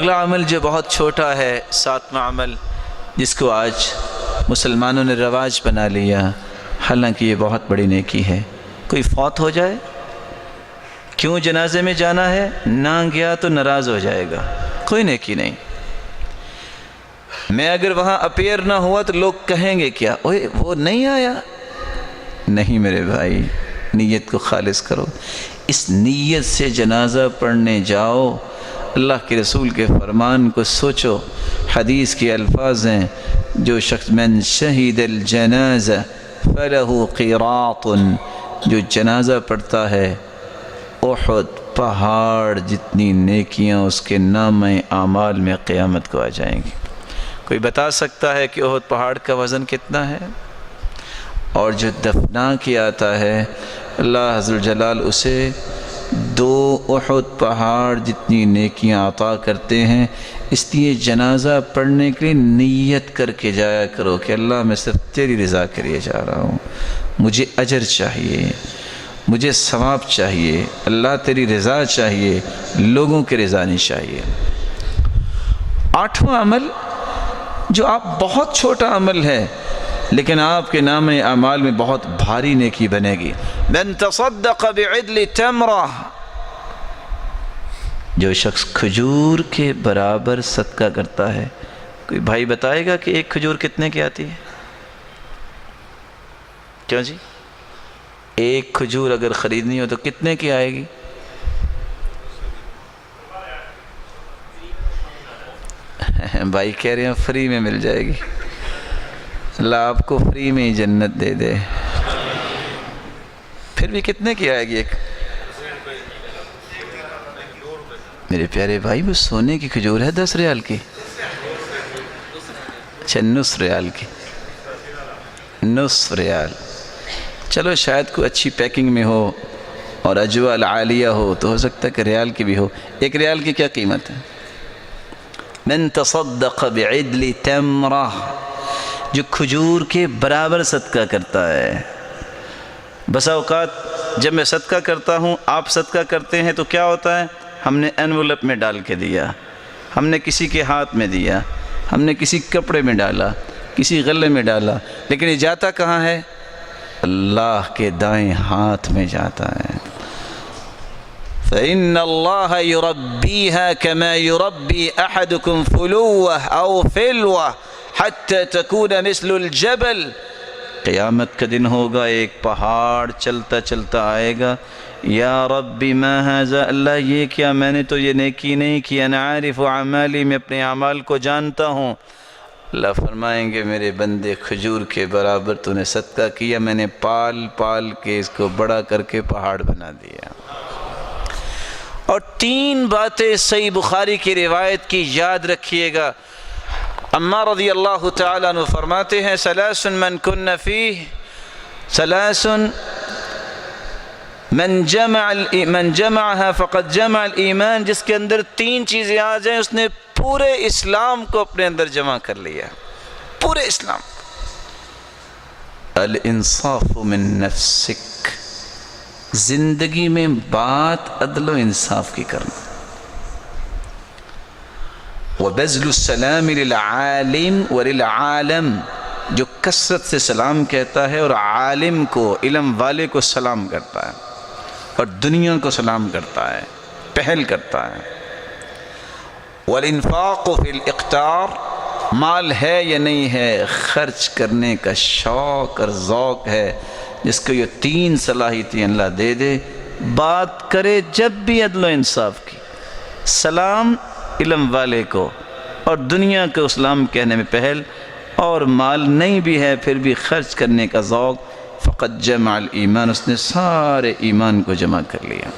اگلا عمل جو بہت چھوٹا ہے، 7واں عمل، جس کو آج مسلمانوں نے رواج بنا لیا، حالانکہ یہ بہت بڑی نیکی ہے۔ کوئی فوت ہو جائے، کیوں جنازے میں جانا ہے؟ نہ گیا تو ناراض ہو جائے گا، کوئی نیکی نہیں۔ میں اگر وہاں اپیئر نہ ہوا تو لوگ کہیں گے کیا، اوے وہ نہیں آیا۔ نہیں میرے بھائی، نیت کو خالص کرو، اس نیت سے جنازہ پڑھنے جاؤ، اللہ کے رسول کے فرمان کو سوچو۔ حدیث کے الفاظ ہیں، جو شخص من شہید الجنازہ فلہ قیراط، جو جنازہ پڑھتا ہے احد پہاڑ جتنی نیکیاں اس کے نامہ اعمال میں قیامت کو آ جائیں گی۔ کوئی بتا سکتا ہے کہ احد پہاڑ کا وزن کتنا ہے؟ اور جو دفنا کیا آتا ہے، اللہ عز و جلال اسے 2 احد پہاڑ جتنی نیکیاں عطا کرتے ہیں۔ اس لیے جنازہ پڑھنے کے لیے نیت کر کے جایا کرو کہ اللہ میں صرف تیری رضا کے لیے جا رہا ہوں، مجھے اجر چاہیے، مجھے ثواب چاہیے، اللہ تیری رضا چاہیے، لوگوں کی رضا نہیں چاہیے۔ 8واں عمل جو آپ بہت چھوٹا عمل ہے لیکن آپ کے نام اعمال میں بہت بھاری نیکی بنے گی، من تصدق بعدل تمرہ، جو شخص کھجور کے برابر صدقہ کرتا ہے۔ کوئی بھائی بتائے گا کہ ایک کھجور کتنے کی آتی ہے؟ کیوں جی؟ ایک کھجور اگر خریدنی ہو تو کتنے کی آئے گی؟ بھائی کہہ رہے ہیں فری میں مل جائے گی، اللہ آپ کو فری میں ہی جنت دے دے۔ پھر بھی کتنے کی آئے گی ایک؟ میرے پیارے بھائی، وہ سونے کی کھجور ہے 10 ریال کی، اچھا 9 ریال کی، 9 ریال۔ چلو شاید کوئی اچھی پیکنگ میں ہو اور اجوال عالیہ ہو تو ہو سکتا ہے کہ ریال کی بھی ہو۔ 1 ریال کی کیا قیمت ہے؟ من تصدق بعدل تمرہ، جو کھجور کے برابر صدقہ کرتا ہے۔ بسا اوقات جب میں صدقہ کرتا ہوں، آپ صدقہ کرتے ہیں تو کیا ہوتا ہے؟ ہم نے انویلپ میں ڈال کے دیا، ہم نے کسی کے ہاتھ میں دیا، ہم نے کسی کپڑے میں ڈالا، کسی غلے میں ڈالا، لیکن یہ جاتا کہاں ہے؟ اللہ کے دائیں ہاتھ میں جاتا ہے۔ فَإِنَّ اللَّهَ يُرَبِّيهَا كَمَا يُرَبِّي أَحَدُكُمْ فُلُوَّةً أَوْ فِلْوَةً حَتَّى تَكُونَ مِثْلُ الْجَبَلِ۔ قیامت کا دن ہوگا، ایک پہاڑ چلتا چلتا آئے گا، یا ربی ما ھذا، اللہ یہ کیا، میں نے تو یہ نیکی نہیں کی، انا عارف اعمالی، میں اپنے اعمال کو جانتا ہوں۔ اللہ فرمائیں گے میرے بندے، کھجور کے برابر تو نے صدقہ کیا، میں نے پال پال کے اس کو بڑا کر کے پہاڑ بنا دیا۔ اور 3 باتیں صحیح بخاری کی روایت کی یاد رکھیے گا۔ عمار رضی اللہ تعالیٰ عنہ فرماتے ہیں، ثلاث من کن فیہ، ثلاث من جمعها فقد جمع الایمان، جس کے اندر 3 چیزیں آ جائیں اس نے پورے اسلام کو اپنے اندر جمع کر لیا، پورے اسلام۔ الانصاف من نفسک، زندگی میں بات عدل و انصاف کی کرنا، وبذل السلام للعالم وللعالم، جو کثرت سے سلام کہتا ہے اور عالم کو، علم والے کو سلام کرتا ہے اور دنیا کو سلام کرتا ہے، پہل کرتا ہے۔ والانفاق فی الاقتار، مال ہے یا نہیں ہے، خرچ کرنے کا شوق اور ذوق ہے، جس کو یہ 3 صلاحیتیں اللہ دے دے، بات کرے جب بھی عدل و انصاف کی، سلام علم والے کو اور دنیا کو سلام کہنے میں پہل، اور مال نہیں بھی ہے پھر بھی خرچ کرنے کا ذوق، فقد جمع الایمان، اس نے سارے ایمان کو جمع کر لیا۔